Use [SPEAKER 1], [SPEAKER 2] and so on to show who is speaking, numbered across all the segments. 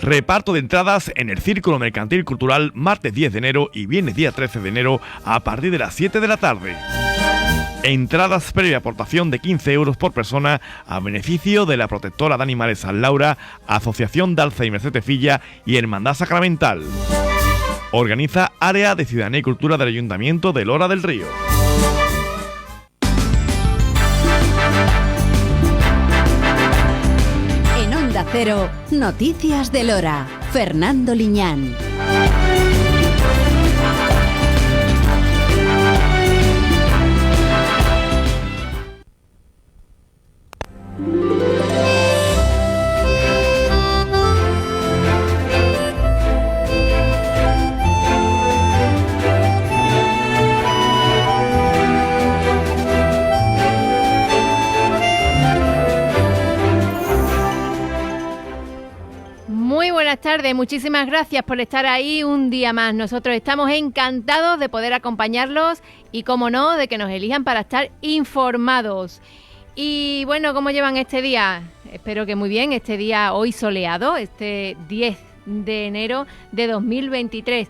[SPEAKER 1] Reparto de entradas en el Círculo Mercantil Cultural martes 10 de enero y viernes día 13 de enero a partir de las 7 de la tarde. Entradas previa aportación de 15 euros por persona a beneficio de la Protectora de Animales San Laura, Asociación de Alzheimer Setefilla y Hermandad Sacramental. Organiza Área de Ciudadanía y Cultura del Ayuntamiento de Lora del Río.
[SPEAKER 2] En Onda Cero, Noticias de Lora. Fernando Liñán.
[SPEAKER 3] Buenas tardes, muchísimas gracias por estar ahí un día más. Nosotros estamos encantados de poder acompañarlos y, como no, de que nos elijan para estar informados. Y bueno, ¿cómo llevan este día? Espero que muy bien, este día hoy soleado, este 10 de enero de 2023.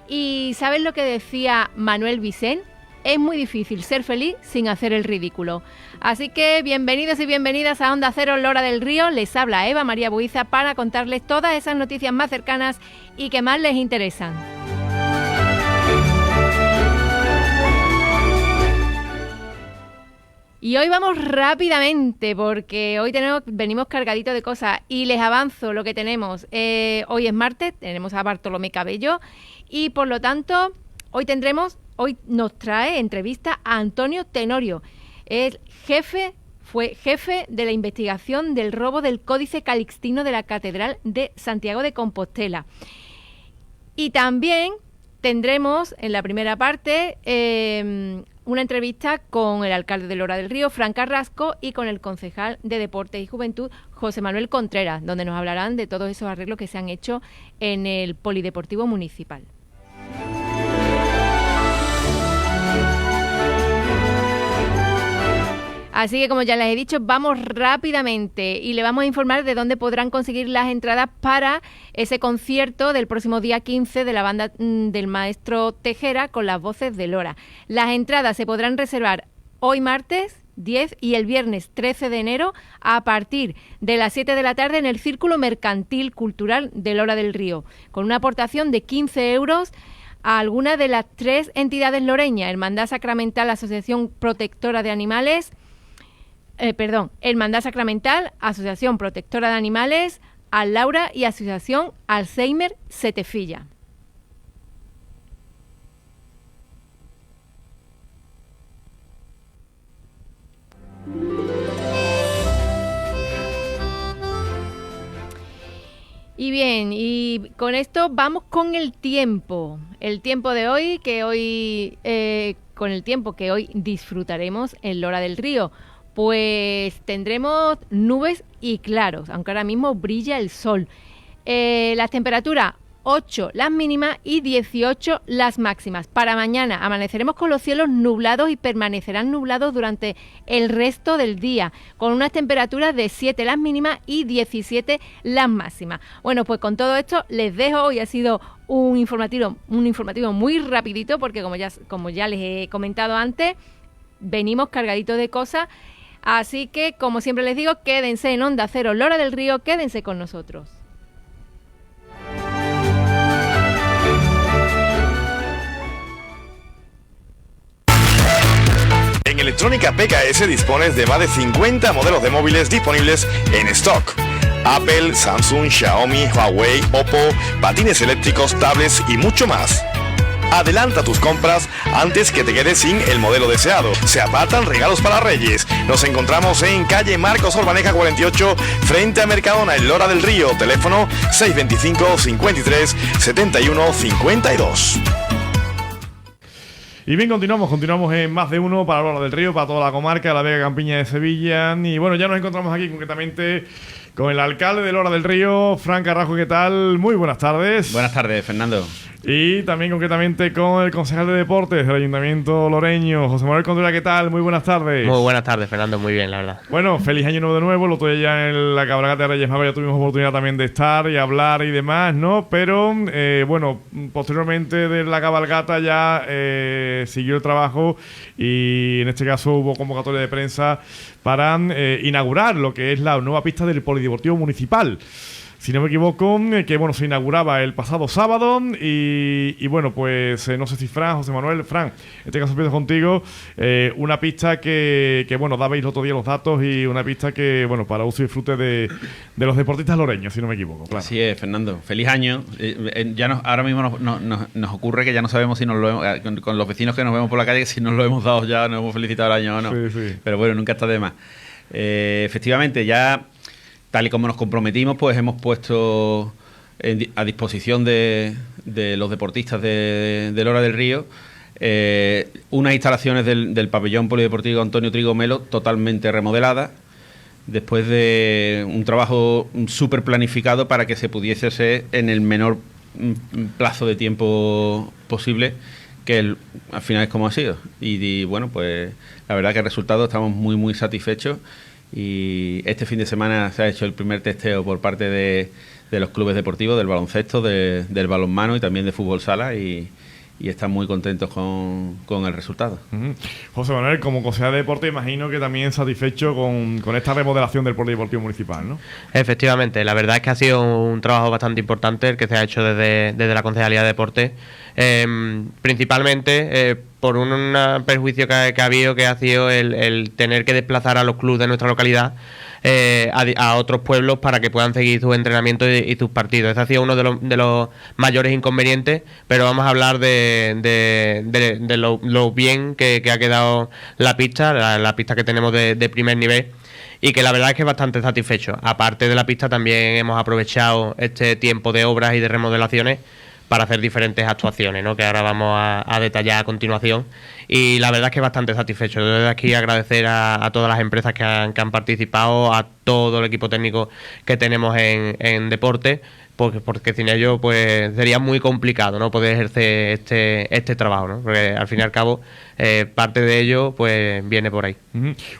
[SPEAKER 3] ¿Y sabes lo que decía Manuel Vicent? Es muy difícil ser feliz sin hacer el ridículo. Así que bienvenidos y bienvenidas a Onda Cero Lora del Río. Les habla Eva María Buiza para contarles todas esas noticias más cercanas y que más les interesan. Y hoy vamos rápidamente porque hoy venimos cargaditos de cosas y les avanzo lo que tenemos. Hoy es martes, tenemos a Bartolomé Cabello y por lo tanto hoy nos trae entrevista a Antonio Tenorio. Fue jefe de la investigación del robo del Códice Calixtino de la Catedral de Santiago de Compostela. Y también tendremos en la primera parte una entrevista con el alcalde de Lora del Río, Fran Carrasco, y con el concejal de Deportes y Juventud, José Manuel Contreras, donde nos hablarán de todos esos arreglos que se han hecho en el Polideportivo Municipal. Así que, como ya les he dicho, vamos rápidamente y le vamos a informar de dónde podrán conseguir las entradas para ese concierto del próximo día 15 de la banda del maestro Tejera con las voces de Lora. Las entradas se podrán reservar hoy martes 10 y el viernes 13 de enero a partir de las 7 de la tarde en el Círculo Mercantil Cultural de Lora del Río, con una aportación de 15 euros a alguna de las 3 entidades loreñas: Hermandad Sacramental, Asociación Protectora de Animales, Hermandad Sacramental, Asociación Protectora de Animales, Al Laura y Asociación Alzheimer Setefilla. Y bien, y con esto vamos con el tiempo. El tiempo de hoy, con el tiempo que hoy disfrutaremos en Lora del Río. Pues tendremos nubes y claros, aunque ahora mismo brilla el sol. Las temperaturas 8 las mínimas y 18 las máximas. Para mañana amaneceremos con los cielos nublados y permanecerán nublados durante el resto del día, con unas temperaturas de 7 las mínimas y 17 las máximas. Bueno, pues con todo esto les dejo. Hoy ha sido un informativo muy rapidito porque como ya les he comentado antes, venimos cargaditos de cosas. Así que, como siempre les digo, quédense en Onda Cero Lora del Río, quédense con nosotros.
[SPEAKER 1] En Electrónica PKS dispones de más de 50 modelos de móviles disponibles en stock. Apple, Samsung, Xiaomi, Huawei, Oppo, patines eléctricos, tablets y mucho más. Adelanta tus compras antes que te quedes sin el modelo deseado. Se apartan regalos para Reyes. Nos encontramos en calle Marcos Orbaneja 48, frente a Mercadona, en Lora del Río. Teléfono 625 53 71 52. Y bien, continuamos en Más de Uno para Lora del Río, para toda la comarca, la Vega Campiña de Sevilla. Y bueno, ya nos encontramos aquí concretamente con el alcalde de Lora del Río, Fran Carrasco. ¿Qué tal? Muy buenas tardes.
[SPEAKER 4] Buenas tardes, Fernando. Y también concretamente con el concejal de deportes del Ayuntamiento Loreño, José Manuel Contreras. ¿Qué tal? Muy buenas tardes.
[SPEAKER 5] Muy buenas tardes, Fernando, muy bien, la verdad.
[SPEAKER 4] Bueno, feliz año nuevo de nuevo. Lo tuve ya en la cabalgata de Reyes Magos, ya tuvimos oportunidad también de estar y hablar y demás, ¿no? Pero bueno, posteriormente de la cabalgata ya siguió el trabajo y en este caso hubo convocatoria de prensa para inaugurar lo que es la nueva pista del Polideportivo Municipal. Si no me equivoco, que bueno, se inauguraba el pasado sábado y bueno, pues no sé si José Manuel, en este caso empiezo contigo, una pista que bueno, dabais el otro día los datos y una pista que, bueno, para uso y disfrute de los deportistas loreños, si no me equivoco, claro.
[SPEAKER 6] Así es, Fernando. Feliz año. Ahora mismo nos ocurre que ya no sabemos si nos lo hemos, con los vecinos que nos vemos por la calle, si nos lo hemos dado ya, nos hemos felicitado el año o no.
[SPEAKER 4] Sí. Pero
[SPEAKER 6] bueno, nunca está de más. Efectivamente, ya tal y como nos comprometimos, pues hemos puesto a disposición de los deportistas de Lora del Río unas instalaciones del pabellón polideportivo Antonio Trigo Melo totalmente remodeladas, después de un trabajo súper planificado para que se pudiese hacer en el menor plazo de tiempo posible, que al final es como ha sido. Y bueno, pues la verdad que el resultado estamos muy, muy satisfechos. Y este fin de semana se ha hecho el primer testeo por parte de los clubes deportivos, del baloncesto, del balonmano y también de fútbol sala y están muy contentos con el resultado.
[SPEAKER 4] José Manuel, como consejero de deporte, imagino que también satisfecho con esta remodelación del Polideportivo Municipal, ¿no?
[SPEAKER 5] Efectivamente, la verdad es que ha sido un trabajo bastante importante el que se ha hecho desde la Concejalía de Deporte, principalmente por un perjuicio que ha habido, que ha sido el tener que desplazar a los clubes de nuestra localidad a otros pueblos para que puedan seguir sus entrenamientos y sus partidos. Ese ha sido uno de los mayores inconvenientes, pero vamos a hablar de lo bien que ha quedado la pista, la pista que tenemos de primer nivel, y que la verdad es que es bastante satisfecho. Aparte de la pista, también hemos aprovechado este tiempo de obras y de remodelaciones para hacer diferentes actuaciones, ¿no?, que ahora vamos a detallar a continuación. Y la verdad es que bastante satisfecho. Desde aquí agradecer a todas las empresas que han participado, a todo el equipo técnico que tenemos en deporte, porque sin ello pues sería muy complicado, ¿no?, poder ejercer este trabajo, ¿no?, porque al fin y al cabo parte de ello pues viene por ahí.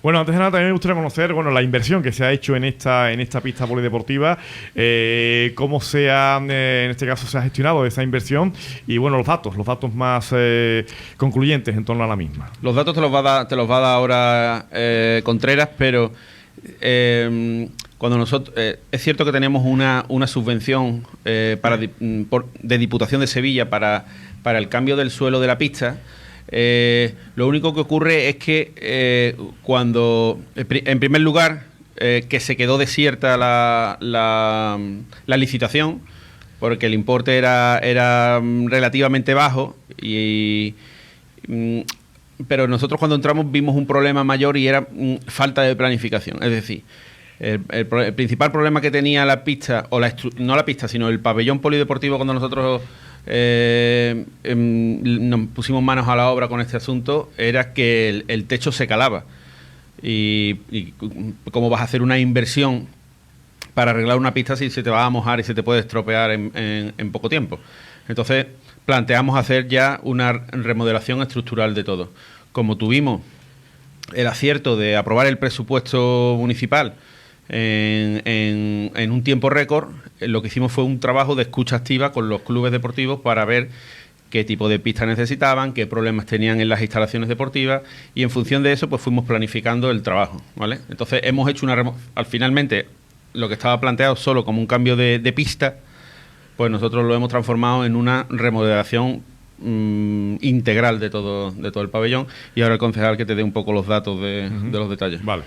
[SPEAKER 4] Bueno, antes de nada también me gustaría conocer, bueno, la inversión que se ha hecho en esta pista polideportiva, cómo en este caso se ha gestionado esa inversión y bueno, los datos más concluyentes en torno a la misma.
[SPEAKER 6] Los datos te los va a dar ahora Contreras, pero cuando nosotros es cierto que tenemos una subvención de Diputación de Sevilla para el cambio del suelo de la pista. Lo único que ocurre es que cuando, en primer lugar, que se quedó desierta la licitación, porque el importe era relativamente bajo, pero nosotros cuando entramos vimos un problema mayor y era falta de planificación. Es decir, el principal problema que tenía la pista, no la pista, sino el pabellón polideportivo, cuando nosotros nos pusimos manos a la obra con este asunto, era que el techo se calaba. Y cómo vas a hacer una inversión para arreglar una pista si se te va a mojar y se te puede estropear en poco tiempo. Entonces planteamos hacer ya una remodelación estructural de todo. Como tuvimos el acierto de aprobar el presupuesto municipal en un tiempo récord, lo que hicimos fue un trabajo de escucha activa con los clubes deportivos para ver qué tipo de pistas necesitaban, qué problemas tenían en las instalaciones deportivas, y en función de eso pues fuimos planificando el trabajo, ¿vale? Entonces hemos hecho finalmente lo que estaba planteado solo como un cambio de pista, pues nosotros lo hemos transformado en una remodelación integral de todo el pabellón, y ahora el concejal que te dé un poco los datos de los detalles.
[SPEAKER 4] Vale.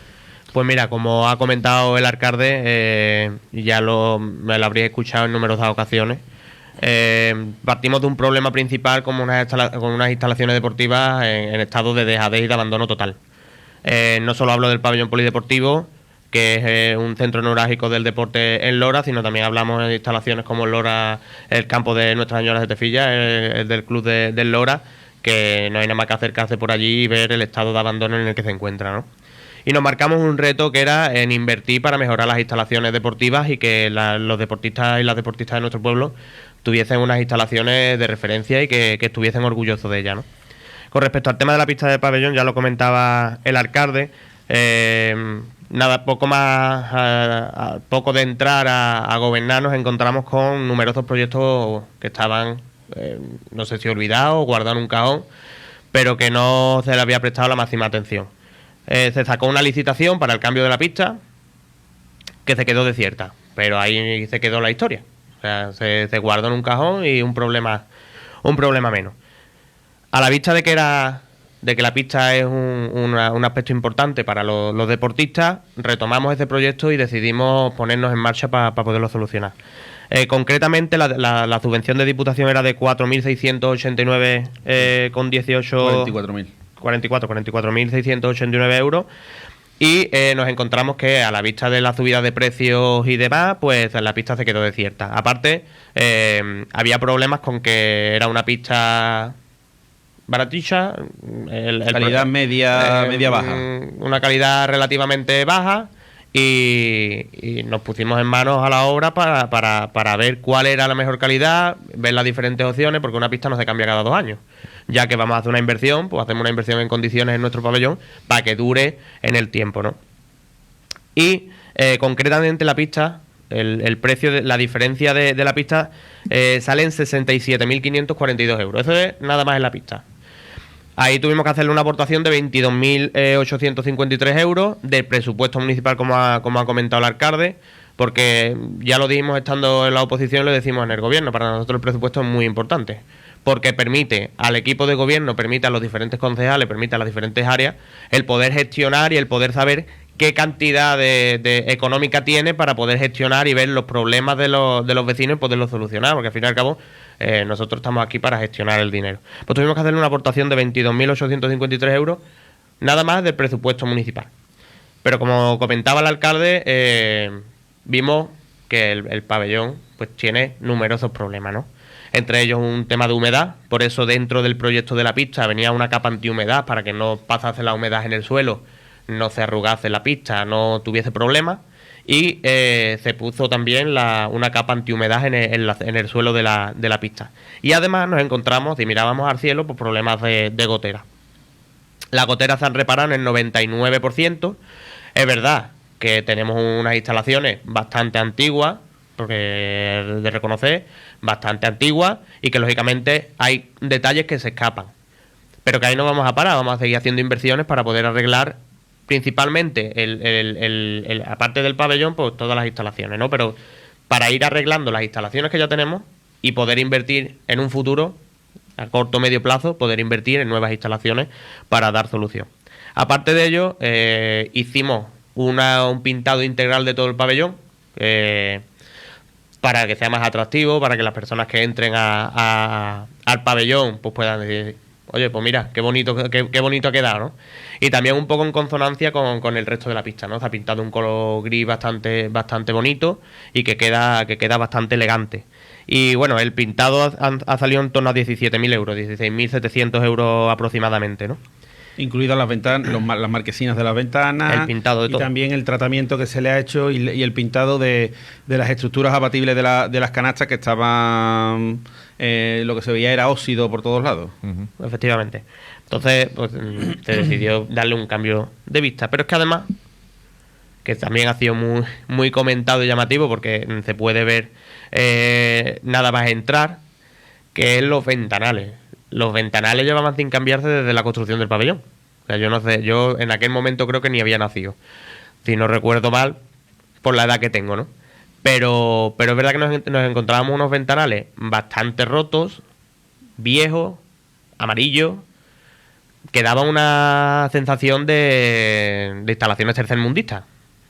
[SPEAKER 5] Pues mira, como ha comentado el alcalde, ya me lo habréis escuchado en numerosas ocasiones, partimos de un problema principal con unas instalaciones deportivas en estado de dejadez y de abandono total. No solo hablo del pabellón polideportivo, que es un centro neurálgico del deporte en Lora, sino también hablamos de instalaciones como el campo de Nuestras Señoras de Tefilla, el del club del Lora, que no hay nada más que acercarse por allí y ver el estado de abandono en el que se encuentra, ¿no? y nos marcamos un reto que era en invertir para mejorar las instalaciones deportivas y que los deportistas y las deportistas de nuestro pueblo tuviesen unas instalaciones de referencia y que estuviesen orgullosos de ellas, ¿no? Con respecto al tema de la pista de pabellón, ya lo comentaba el alcalde, nada, poco más, poco de entrar a gobernar, nos encontramos con numerosos proyectos que estaban, no sé si olvidados o guardados en un cajón, pero que no se le había prestado la máxima atención. Se sacó una licitación para el cambio de la pista que se quedó desierta, pero ahí se quedó la historia. O sea, se guardó en un cajón y un problema menos. A la vista de que la pista es un aspecto importante para los deportistas, retomamos ese proyecto y decidimos ponernos en marcha para poderlo solucionar. Concretamente, la subvención de Diputación era de 4.689 con 18... 44.689 euros. Y nos encontramos que a la vista de la subida de precios y demás, pues la pista se quedó desierta. Aparte, había problemas con que era una pista baratilla,
[SPEAKER 6] calidad media baja,
[SPEAKER 5] una calidad relativamente baja, y nos pusimos en manos a la obra para ver cuál era la mejor calidad, ver las diferentes opciones, porque una pista no se cambia cada 2 años. Ya que vamos a hacer una inversión, pues hacemos una inversión en condiciones en nuestro pabellón para que dure en el tiempo, ¿no? Y concretamente la pista, el precio, la diferencia de la pista sale en 67.542 euros. Eso es nada más en la pista. Ahí tuvimos que hacerle una aportación de 22.853 euros del presupuesto municipal, como ha comentado el alcalde, porque ya lo dijimos estando en la oposición y lo decimos en el gobierno, para nosotros el presupuesto es muy importante, porque permite al equipo de gobierno, permite a los diferentes concejales, permite a las diferentes áreas el poder gestionar y el poder saber qué cantidad de económica tiene para poder gestionar y ver los problemas de los vecinos y poderlos solucionar, porque al fin y al cabo nosotros estamos aquí para gestionar el dinero. Pues tuvimos que hacerle una aportación de 22.853 euros, nada más del presupuesto municipal. Pero como comentaba el alcalde, vimos que el pabellón pues tiene numerosos problemas, ¿no? Entre ellos un tema de humedad, por eso dentro del proyecto de la pista venía una capa antihumedad para que no pasase la humedad en el suelo, no se arrugase la pista, no tuviese problemas. Y se puso también una capa antihumedad en el suelo de la pista. Y además nos encontramos, si mirábamos al cielo, pues problemas de gotera. Las goteras se han reparado en el 99%. Es verdad que tenemos unas instalaciones bastante antiguas, porque de reconocer, bastante antiguas, y que lógicamente hay detalles que se escapan. Pero que ahí no vamos a parar, vamos a seguir haciendo inversiones para poder arreglar principalmente, aparte del pabellón, pues todas las instalaciones, ¿no? Pero para ir arreglando las instalaciones que ya tenemos y poder invertir en un futuro, a corto o medio plazo, poder invertir en nuevas instalaciones para dar solución. Aparte de ello, hicimos un pintado integral de todo el pabellón, para que sea más atractivo, para que las personas que entren al pabellón pues puedan decir: oye, pues mira, qué bonito ha quedado, ¿no? Y también un poco en consonancia con el resto de la pista, ¿no? Se ha pintado un color gris bastante bonito y que queda bastante elegante. Y bueno, el pintado ha salido en torno a 17.000 euros, 16.700 euros aproximadamente, ¿no?
[SPEAKER 6] Incluidas las ventanas, las marquesinas de las ventanas,
[SPEAKER 5] el pintado de todo.
[SPEAKER 6] Y también el tratamiento que se le ha hecho y el pintado de las estructuras abatibles de las canastas, que estaban, lo que se veía era óxido por todos lados.
[SPEAKER 5] Uh-huh. Efectivamente. Entonces, pues, se decidió darle un cambio de vista. Pero es que además, que también ha sido muy, muy comentado y llamativo, porque se puede ver nada más entrar, que es los ventanales. Los ventanales llevaban sin cambiarse desde la construcción del pabellón. O sea, yo no sé, yo en aquel momento creo que ni había nacido, si no recuerdo mal, por la edad que tengo, ¿no? Pero es verdad que nos encontrábamos unos ventanales bastante rotos, viejos, amarillos, que daban una sensación de instalaciones tercermundistas,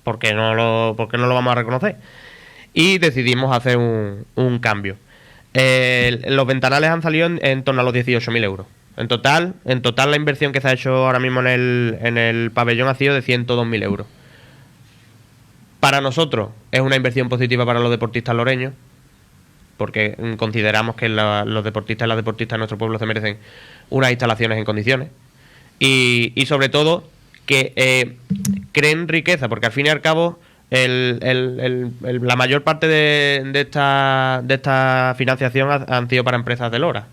[SPEAKER 5] porque no lo vamos a reconocer. Y decidimos hacer un cambio. Los ventanales han salido en torno a los 18.000 euros. En total la inversión que se ha hecho ahora mismo en el pabellón ha sido de 102.000 euros. Para nosotros es una inversión positiva para los deportistas loreños, porque consideramos que los deportistas y las deportistas de nuestro pueblo se merecen unas instalaciones en condiciones. Y sobre todo que creen riqueza, porque al fin y al cabo la mayor parte de esta financiación han sido para empresas de Lora.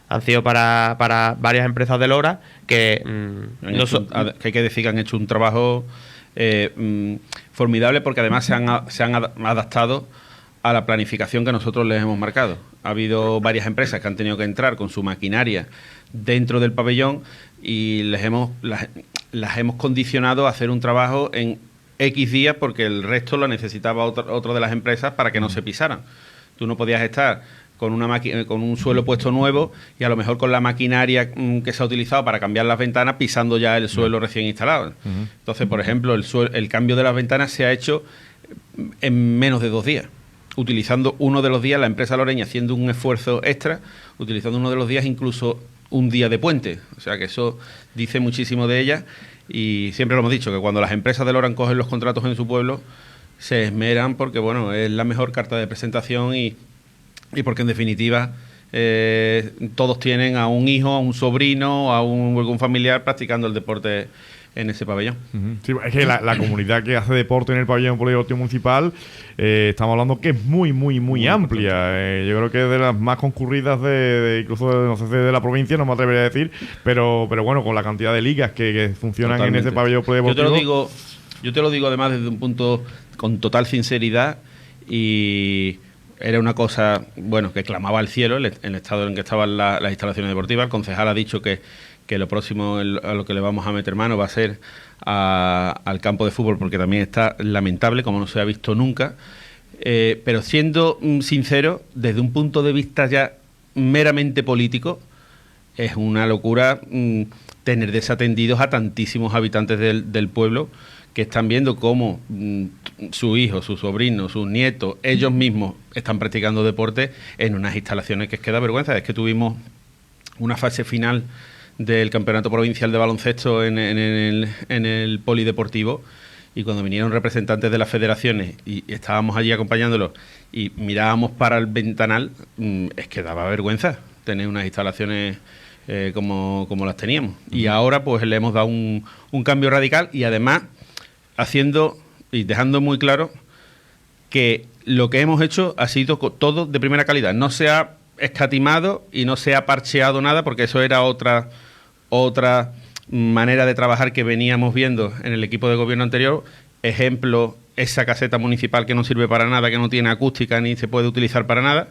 [SPEAKER 5] Han sido para varias empresas de Lora que
[SPEAKER 6] que hay que decir que han hecho un trabajo formidable, porque además se han adaptado a la planificación que nosotros les hemos marcado. Ha habido varias empresas que han tenido que entrar con su maquinaria dentro del pabellón y las hemos condicionado a hacer un trabajo en X días, porque el resto lo necesitaba otro de las empresas para que no se pisaran. Tú no podías estar con con un suelo puesto nuevo y a lo mejor con la maquinaria que se ha utilizado para cambiar las ventanas pisando ya el suelo recién instalado. Entonces, por ejemplo, el cambio de las ventanas se ha hecho en menos de 2 días, utilizando uno de los días, la empresa loreña haciendo un esfuerzo extra, utilizando uno de los días incluso un día de puente. O sea que eso dice muchísimo de ella, y siempre lo hemos dicho, que cuando las empresas de Lora cogen los contratos en su pueblo se esmeran porque, bueno, es la mejor carta de presentación y porque en definitiva todos tienen a un hijo, a un sobrino, a algún familiar practicando el deporte en ese pabellón.
[SPEAKER 4] Sí, es que la comunidad que hace deporte en el pabellón polideportivo municipal, estamos hablando que es muy amplia. Yo creo que es de las más concurridas incluso no sé, de la provincia, no me atrevería a decir, pero bueno, con la cantidad de ligas que funcionan
[SPEAKER 6] Totalmente.
[SPEAKER 4] en ese pabellón polideportivo.
[SPEAKER 6] Yo te lo digo además desde un punto con total sinceridad, y era una cosa, bueno, que clamaba al cielo el estado en que estaban las instalaciones deportivas. El concejal ha dicho que lo próximo a lo que le vamos a meter mano va a ser al campo de fútbol, porque también está lamentable, como no se ha visto nunca. Pero siendo sincero, desde un punto de vista ya meramente político, es una locura tener desatendidos a tantísimos habitantes del pueblo que están viendo cómo su hijo, su sobrino, sus nietos, ellos mismos están practicando deporte en unas instalaciones que es que da vergüenza. Es que tuvimos una fase final del campeonato provincial de baloncesto en el polideportivo, y cuando vinieron representantes de las federaciones y estábamos allí acompañándolos y mirábamos para el ventanal, es que daba vergüenza tener unas instalaciones como las teníamos. Y ahora pues le hemos dado un cambio radical, y además haciendo y dejando muy claro que lo que hemos hecho ha sido todo de primera calidad. No se ha escatimado y no se ha parcheado nada, porque eso era otra manera de trabajar que veníamos viendo en el equipo de gobierno anterior. Ejemplo, esa caseta municipal que no sirve para nada, que no tiene acústica ni se puede utilizar para nada,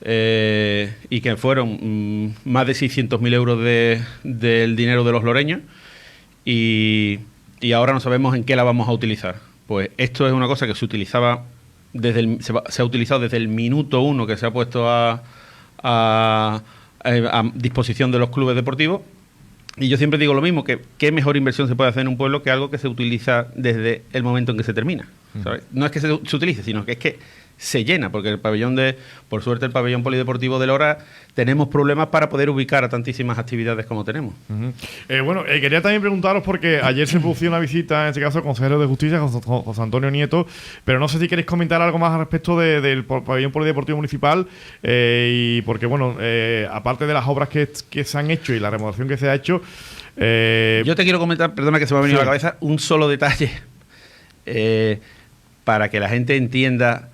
[SPEAKER 6] y que fueron más de 600.000 euros del dinero de los loreños, y ahora no sabemos en qué la vamos a utilizar. Pues esto es una cosa que se utilizaba se ha utilizado desde el minuto 1 que se ha puesto a disposición de los clubes deportivos. Y yo siempre digo lo mismo, que qué mejor inversión se puede hacer en un pueblo que algo que se utiliza desde el momento en que se termina, ¿sabes? No es que se utilice, sino que es que se llena, porque el pabellón por suerte el pabellón polideportivo de Lora, tenemos problemas para poder ubicar a tantísimas actividades como tenemos.
[SPEAKER 4] Bueno, quería también preguntaros, porque ayer se produjo una visita, en este caso, al consejero de Justicia, José Antonio Nieto, pero no sé si queréis comentar algo más al respecto del pabellón polideportivo municipal, y porque, bueno, aparte de las obras que se han hecho y la remodelación que se ha hecho...
[SPEAKER 6] Yo te quiero comentar, perdona que se me ha venido a la cabeza, un solo detalle, para que la gente entienda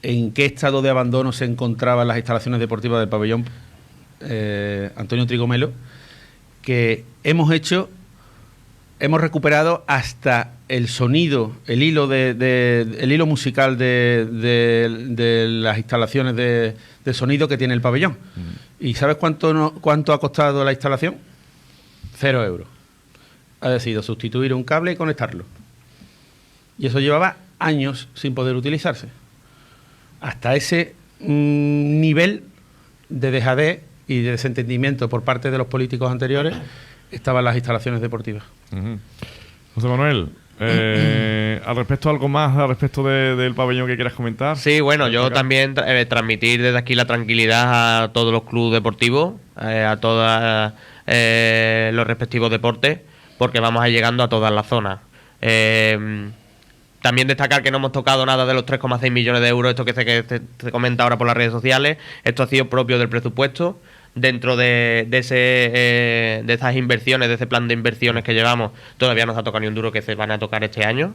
[SPEAKER 6] en qué estado de abandono se encontraban las instalaciones deportivas del pabellón Antonio Trigomelo, que hemos recuperado hasta el sonido, el hilo musical de las instalaciones de sonido que tiene el pabellón. ¿Y sabes cuánto ha costado la instalación? 0 euros. Ha decidido sustituir un cable y conectarlo. Y eso llevaba años sin poder utilizarse. Hasta ese nivel de dejadez y de desentendimiento por parte de los políticos anteriores estaban las instalaciones deportivas.
[SPEAKER 4] José Manuel, al respecto, algo más al respecto del pabellón que quieras comentar.
[SPEAKER 5] Sí, bueno, yo también transmitir desde aquí la tranquilidad a todos los clubes deportivos, a todos los respectivos deportes, porque vamos a ir llegando a todas las zonas. También destacar que no hemos tocado nada de los 3,6 millones de euros, esto que se comenta ahora por las redes sociales. Esto ha sido propio del presupuesto dentro de esas inversiones, de ese plan de inversiones que llevamos, todavía no se ha tocado ni un duro, que se van a tocar este año.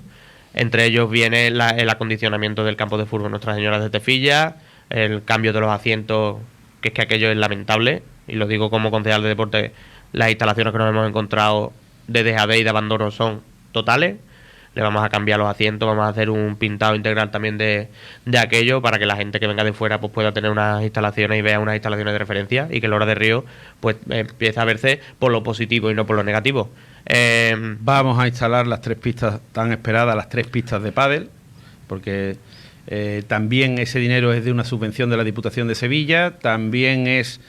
[SPEAKER 5] Entre ellos viene el acondicionamiento del campo de fútbol Nuestra Señora de Tefilla, el cambio de los asientos, que es que aquello es lamentable, y lo digo como concejal de deporte, las instalaciones que nos hemos encontrado de dejadez y de abandono son totales. Le vamos a cambiar los asientos, vamos a hacer un pintado integral también de aquello, para que la gente que venga de fuera pues pueda tener unas instalaciones y vea unas instalaciones de referencia, y que Lora del Río pues empiece a verse por lo positivo y no por lo negativo.
[SPEAKER 6] Vamos a instalar las 3 pistas tan esperadas, las 3 pistas de pádel, porque también ese dinero es de una subvención de la Diputación de Sevilla, también es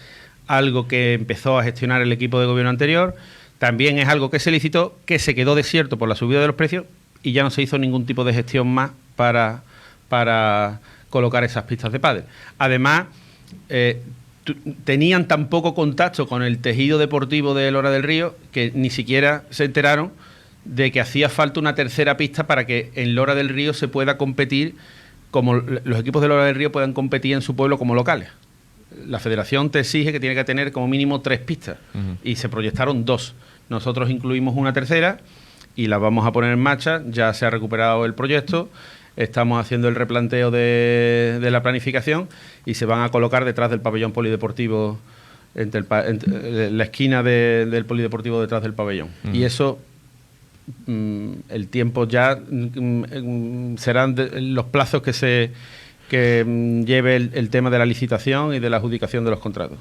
[SPEAKER 6] algo que empezó a gestionar el equipo de gobierno anterior, también es algo que se licitó, que se quedó desierto por la subida de los precios, y ya no se hizo ningún tipo de gestión más para colocar esas pistas de pádel. Además, tenían tan poco contacto con el tejido deportivo de Lora del Río que ni siquiera se enteraron de que hacía falta una tercera pista para que en Lora del Río se pueda competir, como los equipos de Lora del Río puedan competir en su pueblo como locales. La federación te exige que tiene que tener como mínimo 3 pistas, y se proyectaron 2. Nosotros incluimos una tercera y la vamos a poner en marcha. Ya se ha recuperado el proyecto, estamos haciendo el replanteo de la planificación, y se van a colocar detrás del pabellón polideportivo, entre la esquina del polideportivo detrás del pabellón. Y eso, el tiempo ya serán los plazos que lleve el tema de la licitación y de la adjudicación de los contratos.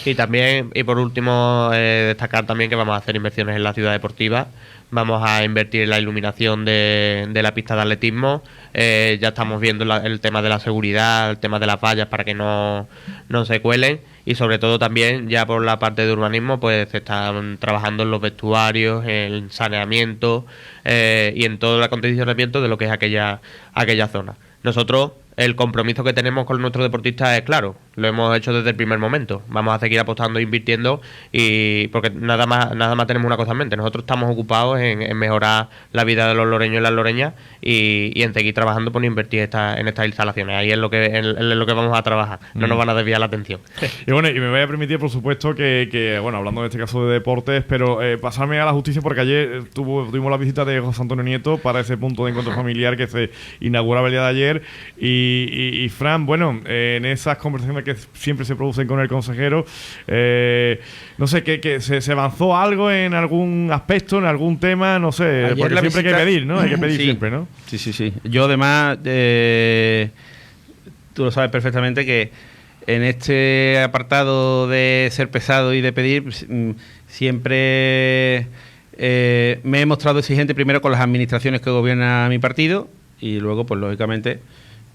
[SPEAKER 5] Y también, y por último, destacar también que vamos a hacer inversiones en la ciudad deportiva. Vamos a invertir en la iluminación de la pista de atletismo. Ya estamos viendo el tema de la seguridad, el tema de las vallas para que no se cuelen, y sobre todo también ya por la parte de urbanismo pues se están trabajando en los vestuarios, en el saneamiento y en todo el acondicionamiento de lo que es aquella zona. Nosotros, el compromiso que tenemos con nuestros deportistas es claro, lo hemos hecho desde el primer momento. Vamos a seguir apostando e invirtiendo, y porque nada más tenemos una cosa en mente. Nosotros estamos ocupados en mejorar la vida de los loreños y las loreñas, y en seguir trabajando por invertir en estas instalaciones. Ahí es lo que vamos a trabajar. No nos van a desviar la atención.
[SPEAKER 4] Y bueno, y me voy a permitir, por supuesto, que bueno, hablando en este caso de deportes, pero pasarme a la justicia, porque ayer tuvimos la visita de José Antonio Nieto para ese punto de encuentro familiar que se inauguraba el día de ayer. Y Fran, bueno, en esas conversaciones que siempre se producen con el consejero, no sé, que se avanzó algo en algún aspecto, en algún tema, no sé,
[SPEAKER 6] ayer
[SPEAKER 4] porque siempre hay que pedir, ¿no? Hay que pedir siempre, ¿no?
[SPEAKER 6] Sí. Yo además, tú lo sabes perfectamente que en este apartado de ser pesado y de pedir, siempre me he mostrado exigente primero con las administraciones que gobierna mi partido, y luego, pues lógicamente,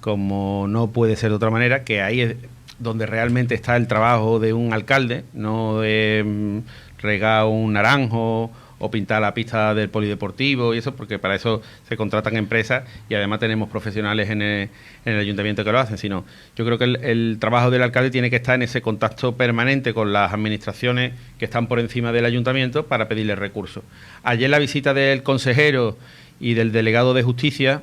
[SPEAKER 6] como no puede ser de otra manera, que ahí es donde realmente está el trabajo de un alcalde, no de regar un naranjo o pintar la pista del polideportivo y eso, porque para eso se contratan empresas, y además tenemos profesionales en el ayuntamiento que lo hacen, sino yo creo que el trabajo del alcalde tiene que estar en ese contacto permanente con las administraciones que están por encima del ayuntamiento para pedirles recursos. Ayer la visita del consejero y del delegado de justicia,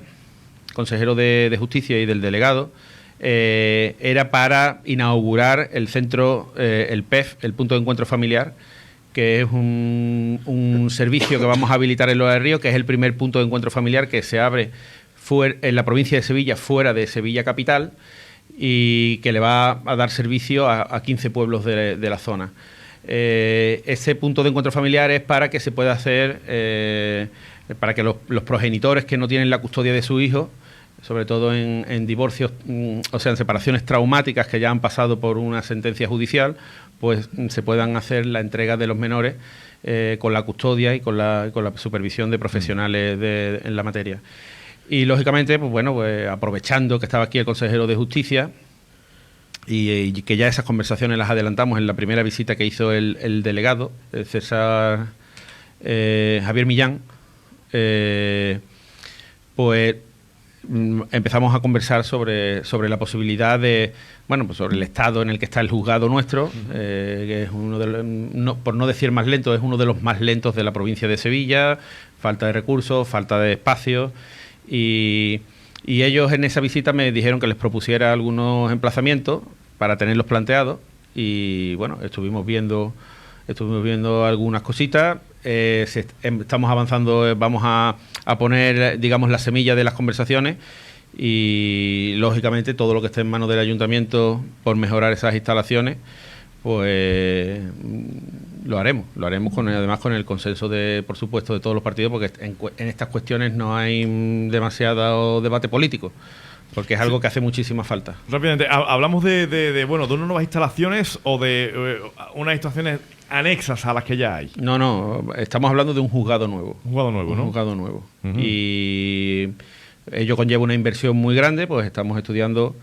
[SPEAKER 6] consejero de justicia y del delegado, era para inaugurar el centro, el PEF, el punto de encuentro familiar, que es un servicio que vamos a habilitar en Lora del Río, que es el primer punto de encuentro familiar que se abre en la provincia de Sevilla, fuera de Sevilla capital, y que le va a dar servicio a 15 pueblos de la zona. Ese punto de encuentro familiar es para que se pueda hacer, para que los progenitores que no tienen la custodia de su hijo, sobre todo en divorcios, o sea, en separaciones traumáticas que ya han pasado por una sentencia judicial, pues se puedan hacer la entrega de los menores con la custodia y con la supervisión de profesionales en la materia. Y lógicamente, pues bueno, pues aprovechando que estaba aquí el consejero de Justicia y que ya esas conversaciones las adelantamos en la primera visita que hizo el delegado, César Javier Millán, pues empezamos a conversar sobre la posibilidad de, bueno, pues sobre el estado en el que está el juzgado nuestro, que es uno de los, por no decir más lento, es uno de los más lentos de la provincia de Sevilla, falta de recursos, falta de espacio, y ellos en esa visita me dijeron que les propusiera algunos emplazamientos para tenerlos planteados, y bueno, estuvimos viendo algunas cositas. Estamos avanzando, vamos a poner, digamos, la semilla de las conversaciones y lógicamente todo lo que esté en manos del ayuntamiento por mejorar esas instalaciones, pues lo haremos además con el consenso por supuesto de todos los partidos, porque en estas cuestiones no hay demasiado debate político, porque es algo que hace muchísima falta.
[SPEAKER 4] Rápidamente, hablamos de unas nuevas instalaciones o de unas instalaciones anexas a las que ya hay.
[SPEAKER 6] No, estamos hablando de un juzgado nuevo.
[SPEAKER 4] Un juzgado nuevo, ¿no?
[SPEAKER 6] Un juzgado nuevo.
[SPEAKER 4] Uh-huh.
[SPEAKER 6] Y ello conlleva una inversión muy grande, pues estamos estudiando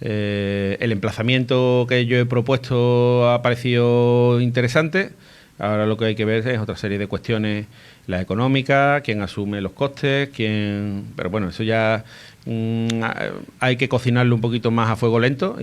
[SPEAKER 6] el emplazamiento que yo he propuesto, ha parecido interesante. Ahora lo que hay que ver es otra serie de cuestiones, la económica, quién asume los costes, pero bueno, eso ya hay que cocinarlo un poquito más a fuego lento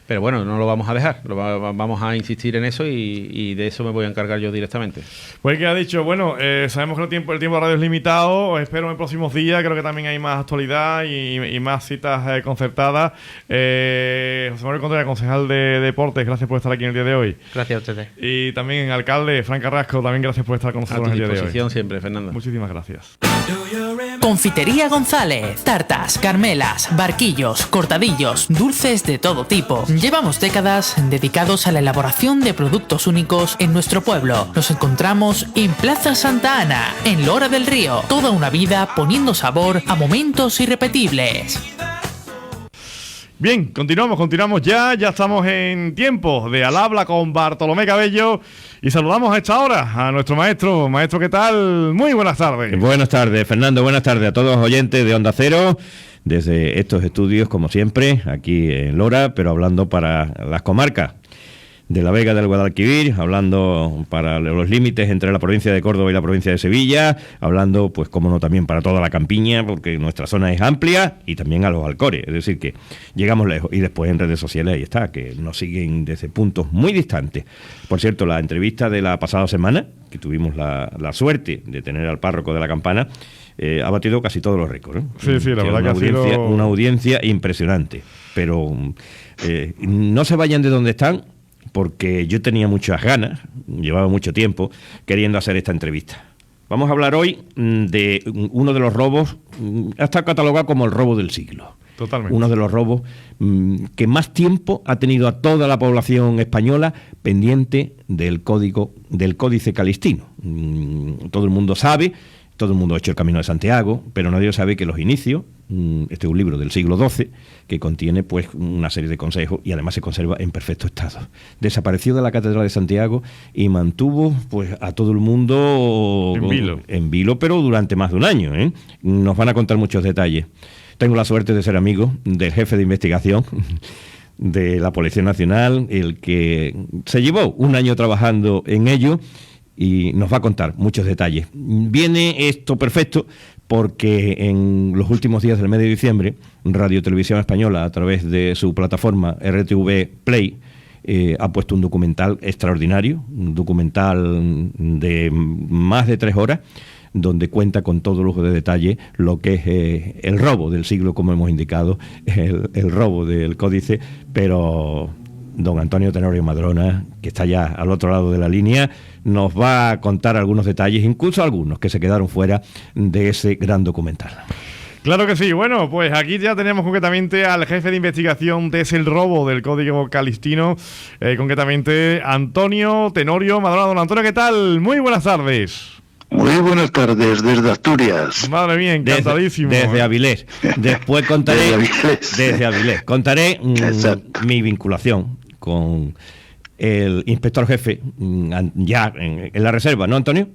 [SPEAKER 6] pero bueno, no lo vamos a dejar, vamos a insistir en eso y de eso me voy a encargar yo directamente.
[SPEAKER 4] Pues que ha dicho, bueno, sabemos que el tiempo de radio es limitado, os espero en los próximos días, creo que también hay más actualidad y más citas concertadas. José Manuel Contreras, concejal de Deportes, gracias por estar aquí en el día de hoy.
[SPEAKER 5] Gracias a ustedes.
[SPEAKER 4] Y también alcalde Fran Carrasco, también gracias por estar con nosotros en el día de hoy.
[SPEAKER 6] A tu disposición siempre, Fernando.
[SPEAKER 4] Muchísimas gracias.
[SPEAKER 7] Confitería González, tartas, carmelas, barquillos, cortadillos, dulces de todo tipo. Llevamos décadas dedicados a la elaboración de productos únicos en nuestro pueblo. Nos encontramos en Plaza Santa Ana, en Lora del Río. Toda una vida poniendo sabor a momentos irrepetibles.
[SPEAKER 4] Bien, continuamos ya estamos en tiempo de Al Habla con Bartolomé Cabello y saludamos a esta hora a nuestro maestro. Maestro, ¿qué tal? Muy buenas tardes.
[SPEAKER 8] Buenas tardes, Fernando, buenas tardes a todos los oyentes de Onda Cero, desde estos estudios, como siempre, aquí en Lora, pero hablando para las comarcas de la Vega del Guadalquivir, hablando para los límites entre la provincia de Córdoba y la provincia de Sevilla, hablando, pues cómo no, también para toda la campiña, porque nuestra zona es amplia, y también a los Alcores, es decir, que llegamos lejos. Y después en redes sociales, ahí está, que nos siguen desde puntos muy distantes. Por cierto, la entrevista de la pasada semana, que tuvimos la suerte de tener al párroco de la Campana, ha batido casi todos los récords, ¿eh?
[SPEAKER 4] Sí, la verdad que
[SPEAKER 8] una audiencia impresionante. Pero no se vayan de donde están, porque yo tenía muchas ganas, llevaba mucho tiempo queriendo hacer esta entrevista. Vamos a hablar hoy de uno de los robos, está catalogado como el robo del siglo.
[SPEAKER 4] Totalmente.
[SPEAKER 8] Uno de los robos que más tiempo ha tenido a toda la población española pendiente del Códice Calistino. Todo el mundo sabe, todo el mundo ha hecho el Camino de Santiago, pero nadie sabe que los inicios, este es un libro del siglo XII, que contiene pues una serie de consejos y además se conserva en perfecto estado. Desapareció de la Catedral de Santiago y mantuvo pues a todo el mundo en vilo, pero durante más de un año, ¿eh? Nos van a contar muchos detalles. Tengo la suerte de ser amigo del jefe de investigación de la Policía Nacional, el que se llevó un año trabajando en ello, y nos va a contar muchos detalles. Viene esto perfecto porque en los últimos días del mes de diciembre, Radio Televisión Española, a través de su plataforma RTV Play, ha puesto un documental extraordinario, un documental de más de 3 horas, donde cuenta con todo lujo de detalle lo que es el robo del siglo, como hemos indicado, el robo del códice, pero don Antonio Tenorio Madrona, que está ya al otro lado de la línea, nos va a contar algunos detalles, incluso algunos que se quedaron fuera de ese gran documental.
[SPEAKER 4] Claro que sí. Bueno, pues aquí ya tenemos concretamente al jefe de investigación de ese robo del Código Calistino, concretamente Antonio Tenorio Madrona. Don Antonio, ¿qué tal? Muy buenas tardes.
[SPEAKER 9] Muy buenas tardes, desde Asturias.
[SPEAKER 4] Madre mía, encantadísimo.
[SPEAKER 8] Desde Avilés. Después contaré... Desde Avilés. Contaré mi vinculación con el inspector jefe ya en la reserva, ¿no, Antonio?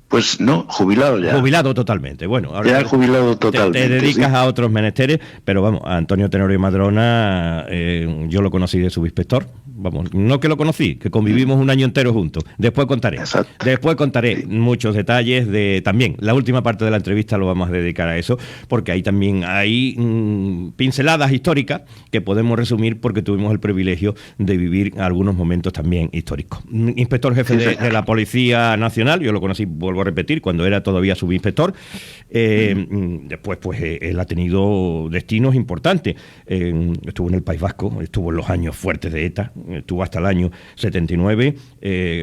[SPEAKER 9] Pues no, jubilado ya.
[SPEAKER 8] Jubilado totalmente, bueno. Ahora
[SPEAKER 9] ya jubilado totalmente.
[SPEAKER 8] Te dedicas a otros menesteres, pero vamos, a Antonio Tenorio Madrona, yo lo conocí de subinspector. Vamos, no que lo conocí, que convivimos un año entero juntos. Después contaré.
[SPEAKER 9] Exacto.
[SPEAKER 8] Después contaré muchos detalles de también. La última parte de la entrevista lo vamos a dedicar a eso, porque ahí también hay pinceladas históricas que podemos resumir porque tuvimos el privilegio de vivir algunos momentos también históricos. Inspector jefe de la Policía Nacional, yo lo conocí, vuelvo a vuelvo a repetir, cuando era todavía subinspector. Después, pues, él ha tenido destinos importantes. Estuvo en el País Vasco, estuvo en los años fuertes de ETA, estuvo hasta el año 79.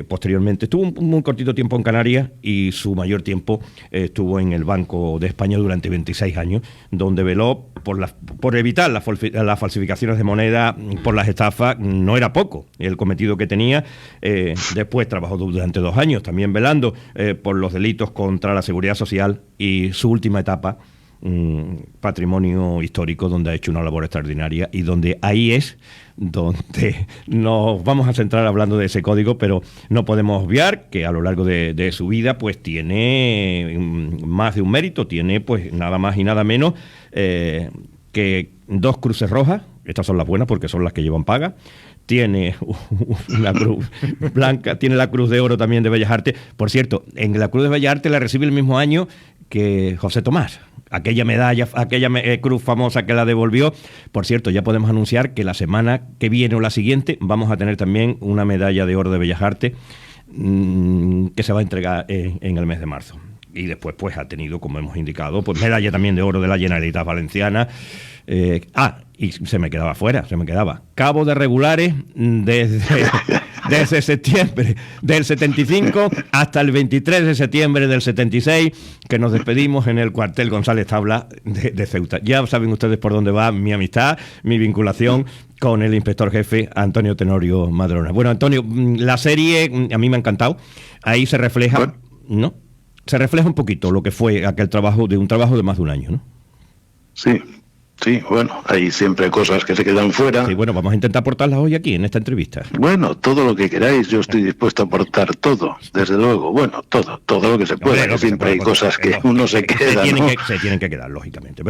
[SPEAKER 8] Posteriormente estuvo un muy cortito tiempo en Canarias y su mayor tiempo estuvo en el Banco de España durante 26 años, donde veló por evitar las falsificaciones de moneda, por las estafas. No era poco el cometido que tenía. Después trabajó durante 2 años también velando por los delitos contra la seguridad social, y su última etapa, patrimonio histórico, donde ha hecho una labor extraordinaria, y donde ahí es donde nos vamos a centrar hablando de ese código, pero no podemos obviar que a lo largo de su vida pues tiene más de un mérito. Tiene pues nada más y nada menos que 2 cruces rojas. Estas son las buenas porque son las que llevan paga. Tiene una cruz blanca, tiene la Cruz de Oro también de Bellas Artes. Por cierto, en la Cruz de Bellas Artes la recibe el mismo año que José Tomás. Aquella medalla, aquella cruz famosa que la devolvió. Por cierto, ya podemos anunciar que la semana que viene o la siguiente vamos a tener también una medalla de oro de Bellas Artes que se va a entregar en el mes de marzo. Y después pues ha tenido, como hemos indicado, pues medalla también de oro de la Generalitat Valenciana. Y se me quedaba fuera, cabo de regulares desde septiembre del 75 hasta el 23 de septiembre del 76, que nos despedimos en el cuartel González Tabla de Ceuta. Ya saben ustedes por dónde va mi amistad, mi vinculación con el inspector jefe Antonio Tenorio Madrona. Bueno, Antonio, la serie a mí me ha encantado. Ahí se refleja, ¿no? Se refleja un poquito lo que fue aquel trabajo de más de un año, ¿no?
[SPEAKER 9] Sí, bueno, hay siempre cosas que se quedan fuera.
[SPEAKER 8] Sí, bueno, vamos a intentar aportarlas hoy aquí, en esta entrevista.
[SPEAKER 9] Bueno, todo lo que queráis, yo estoy dispuesto a aportar todo, desde luego. Bueno, todo lo que se pueda, que siempre hay cosas que uno se queda, ¿no?
[SPEAKER 8] Se tienen que quedar, lógicamente,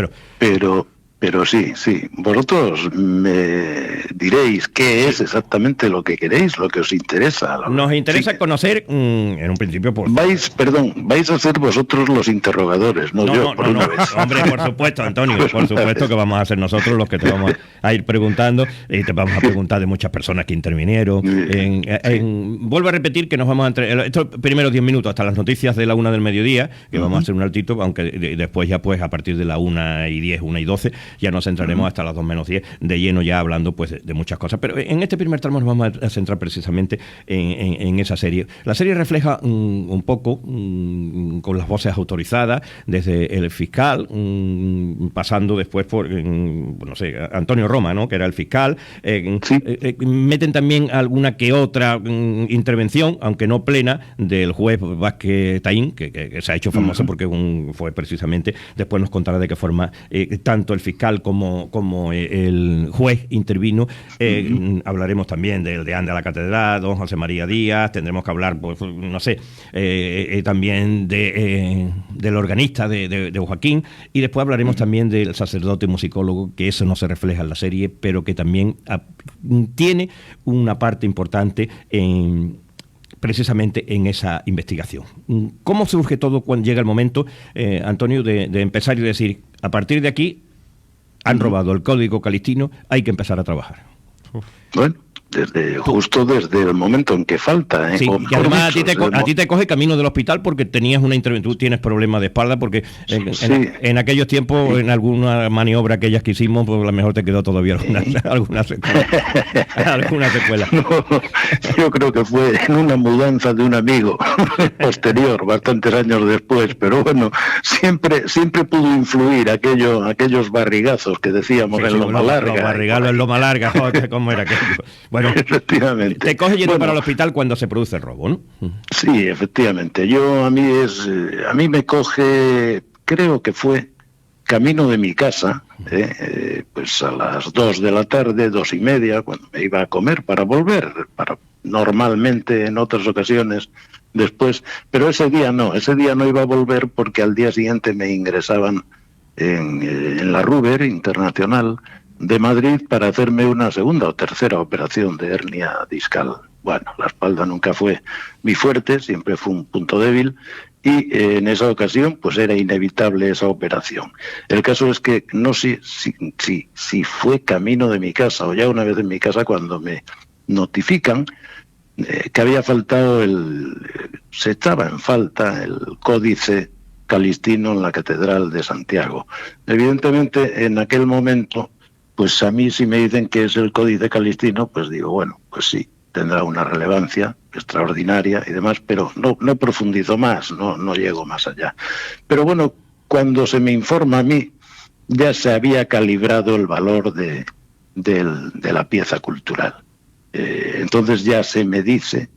[SPEAKER 9] Pero sí, vosotros me diréis qué es exactamente lo que queréis, lo que os interesa.
[SPEAKER 8] Nos interesa conocer, en un principio...
[SPEAKER 9] Vais a ser vosotros los interrogadores, no yo.
[SPEAKER 8] No, hombre, por supuesto, Antonio, por supuesto que vamos a ser nosotros los que te vamos a ir preguntando, y te vamos a preguntar de muchas personas que intervinieron. Vuelvo a repetir que nos vamos a entregar estos primeros 10 minutos hasta las noticias de la 1 del mediodía, que vamos a hacer un altito, aunque después ya pues a partir de la 1:10, 1:12... ya nos centraremos hasta las 2 menos 10 de lleno, ya hablando pues de muchas cosas. Pero en este primer tramo nos vamos a centrar precisamente en esa serie. La serie refleja un poco, con las voces autorizadas, desde el fiscal, pasando después por, Antonio Roma, ¿no?, que era el fiscal. Meten también alguna que otra intervención, aunque no plena, del juez Vázquez Taín, que se ha hecho famoso porque fue precisamente, después nos contará de qué forma tanto el fiscal como el juez intervino. Hablaremos también del deán de la catedral, don José María Díaz. Tendremos que hablar, pues, también del organista de Joaquín, y después hablaremos también del sacerdote musicólogo, que eso no se refleja en la serie, pero que también tiene una parte importante precisamente en esa investigación. ¿Cómo surge todo cuando llega el momento, Antonio, de empezar y decir, a partir de aquí han robado el código calistino, hay que empezar a trabajar?
[SPEAKER 9] Bueno, justo desde el momento en que falta.
[SPEAKER 8] Sí, y además a ti te coge camino del hospital porque tenías una intervención, tú tienes problemas de espalda, porque en aquellos tiempos, en alguna maniobra que ellas que hicimos, pues a lo mejor te quedó todavía alguna secuela.
[SPEAKER 9] No, yo creo que fue en una mudanza de un amigo posterior, bastantes años después, pero bueno, siempre pudo influir aquellos barrigazos que decíamos en Loma Larga.
[SPEAKER 8] Los barrigazos en Loma Larga, joder, ¿cómo era aquello? Bueno,
[SPEAKER 9] efectivamente.
[SPEAKER 8] Te coge yendo para el hospital cuando se produce el robo, ¿no?
[SPEAKER 9] Sí, efectivamente. A mí me coge, creo que fue camino de mi casa, pues a las 2 de la tarde, 2:30, cuando me iba a comer para volver, normalmente en otras ocasiones después, pero ese día no iba a volver porque al día siguiente me ingresaban en la Ruber Internacional de Madrid para hacerme una segunda o tercera operación de hernia discal. Bueno, la espalda nunca fue mi fuerte, siempre fue un punto débil, y en esa ocasión pues era inevitable esa operación. El caso es que no sé si fue camino de mi casa o ya una vez en mi casa cuando me notifican que había faltado se echaba en falta el códice calistino en la Catedral de Santiago. Evidentemente, en aquel momento, pues a mí si me dicen que es el códice calistino, pues digo, bueno, pues sí, tendrá una relevancia extraordinaria y demás, pero no profundizo más, no llego más allá. Pero bueno, cuando se me informa a mí, ya se había calibrado el valor de la pieza cultural. Entonces ya se me dice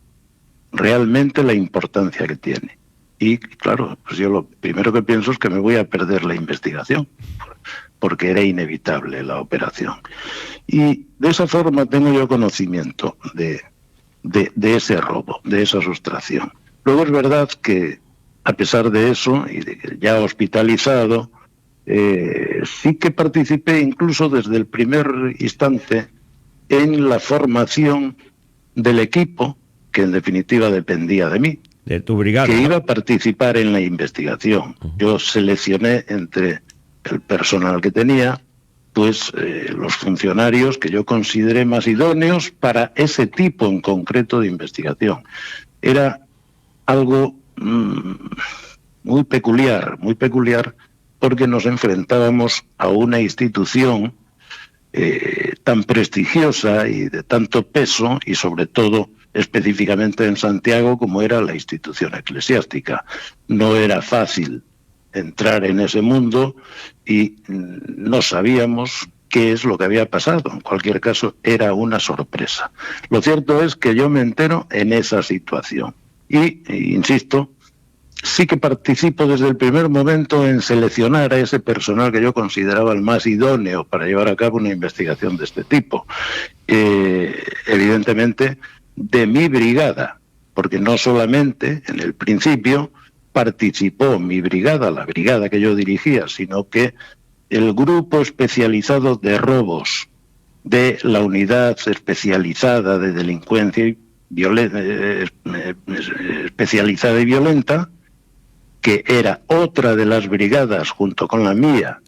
[SPEAKER 9] realmente la importancia que tiene. Y claro, pues yo lo primero que pienso es que me voy a perder la investigación, porque era inevitable la operación. Y de esa forma tengo yo conocimiento de ese robo, de esa sustracción. Luego es verdad que, a pesar de eso, y de que ya hospitalizado, sí que participé incluso desde el primer instante en la formación del equipo, que en definitiva dependía de mí,
[SPEAKER 8] de tu brigada,
[SPEAKER 9] que iba a participar en la investigación. Yo seleccioné entre el personal que tenía, pues los funcionarios que yo consideré más idóneos para ese tipo en concreto de investigación. Era algo muy peculiar, porque nos enfrentábamos a una institución tan prestigiosa y de tanto peso, y sobre todo específicamente en Santiago, como era la institución eclesiástica. No era fácil entrar en ese mundo y no sabíamos qué es lo que había pasado. En cualquier caso, era una sorpresa. Lo cierto es que yo me entero en esa situación y insisto, sí que participo desde el primer momento en seleccionar a ese personal que yo consideraba el más idóneo para llevar a cabo una investigación de este tipo. Evidentemente, de mi brigada, porque no solamente en el principio participó mi brigada, la brigada que yo dirigía, sino que el grupo especializado de robos de la unidad especializada de delincuencia y especializada y violenta, que era otra de las brigadas junto con la mía,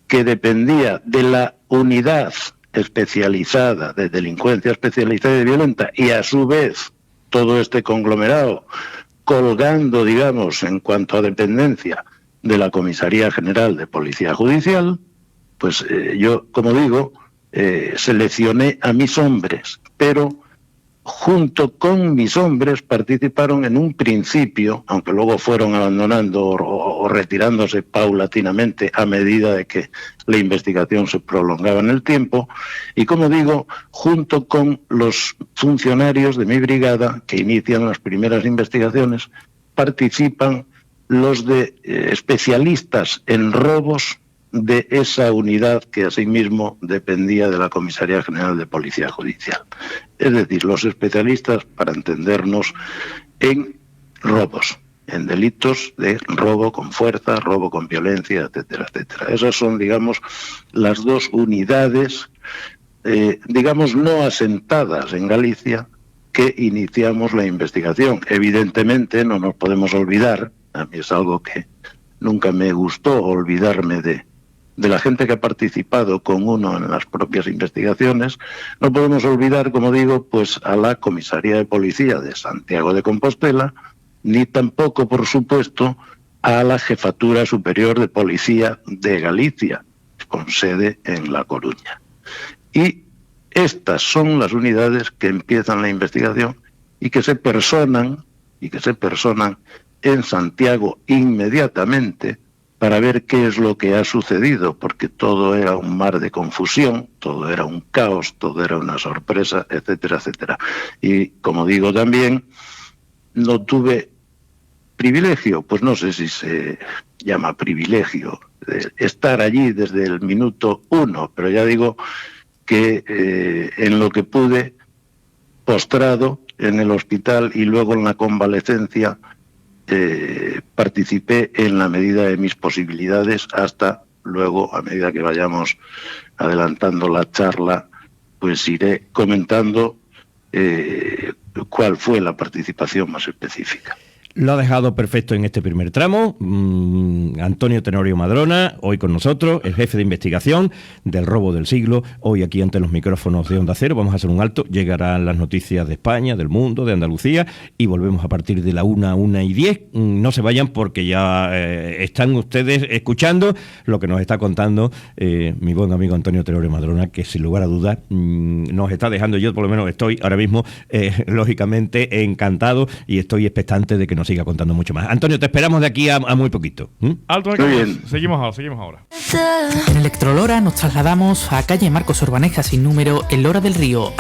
[SPEAKER 9] que dependía de la unidad especializada de delincuencia especializada y violenta, y a su vez todo este conglomerado colgando, digamos, en cuanto a dependencia de la Comisaría General de Policía Judicial, pues yo, como digo, seleccioné a mis hombres, pero junto con mis hombres participaron en un principio, aunque luego fueron abandonando o retirándose paulatinamente a medida de que la investigación se prolongaba en el tiempo, y como digo, junto con los funcionarios de mi brigada que inician las primeras investigaciones, participan los de especialistas en robos de esa unidad que asimismo dependía de la Comisaría General de Policía Judicial. Es decir, los especialistas, para entendernos, en robos, en delitos de robo con fuerza, robo con violencia, etcétera, etcétera. Esas son, digamos, las dos unidades, digamos, no asentadas en Galicia, que iniciamos la investigación. Evidentemente no nos podemos olvidar, a mí es algo que nunca me gustó olvidarme de la gente que ha participado con uno en las propias investigaciones, no podemos olvidar, como digo, pues a la Comisaría de Policía de Santiago de Compostela, ni tampoco, por supuesto, a la Jefatura Superior de Policía de Galicia, con sede en La Coruña. Y estas son las unidades que empiezan la investigación y que se personan en Santiago inmediatamente para ver qué es lo que ha sucedido, porque todo era un mar de confusión, todo era un caos, todo era una sorpresa, etcétera, etcétera. Y como digo también, no tuve privilegio, pues no sé si se llama privilegio, de estar allí desde el minuto 1, pero ya digo que en lo que pude, postrado en el hospital y luego en la convalecencia, participé en la medida de mis posibilidades, hasta luego, a medida que vayamos adelantando la charla, pues iré comentando cuál fue la participación más específica.
[SPEAKER 8] Lo ha dejado perfecto en este primer tramo. Antonio Tenorio Madrona, hoy con nosotros, el jefe de investigación del robo del siglo, hoy aquí ante los micrófonos de Onda Cero. Vamos a hacer un alto, llegarán las noticias de España, del mundo, de Andalucía, y volvemos a partir de la 1:10. No se vayan porque ya están ustedes escuchando lo que nos está contando mi buen amigo Antonio Tenorio Madrona, que sin lugar a dudas nos está dejando. Yo por lo menos estoy ahora mismo lógicamente encantado y estoy expectante de que nos siga contando mucho más. Antonio, te esperamos de aquí a muy poquito.
[SPEAKER 4] Alto, seguimos ahora.
[SPEAKER 7] En Electrolora nos trasladamos a calle Marcos Urbaneja sin número, en Lora del Río.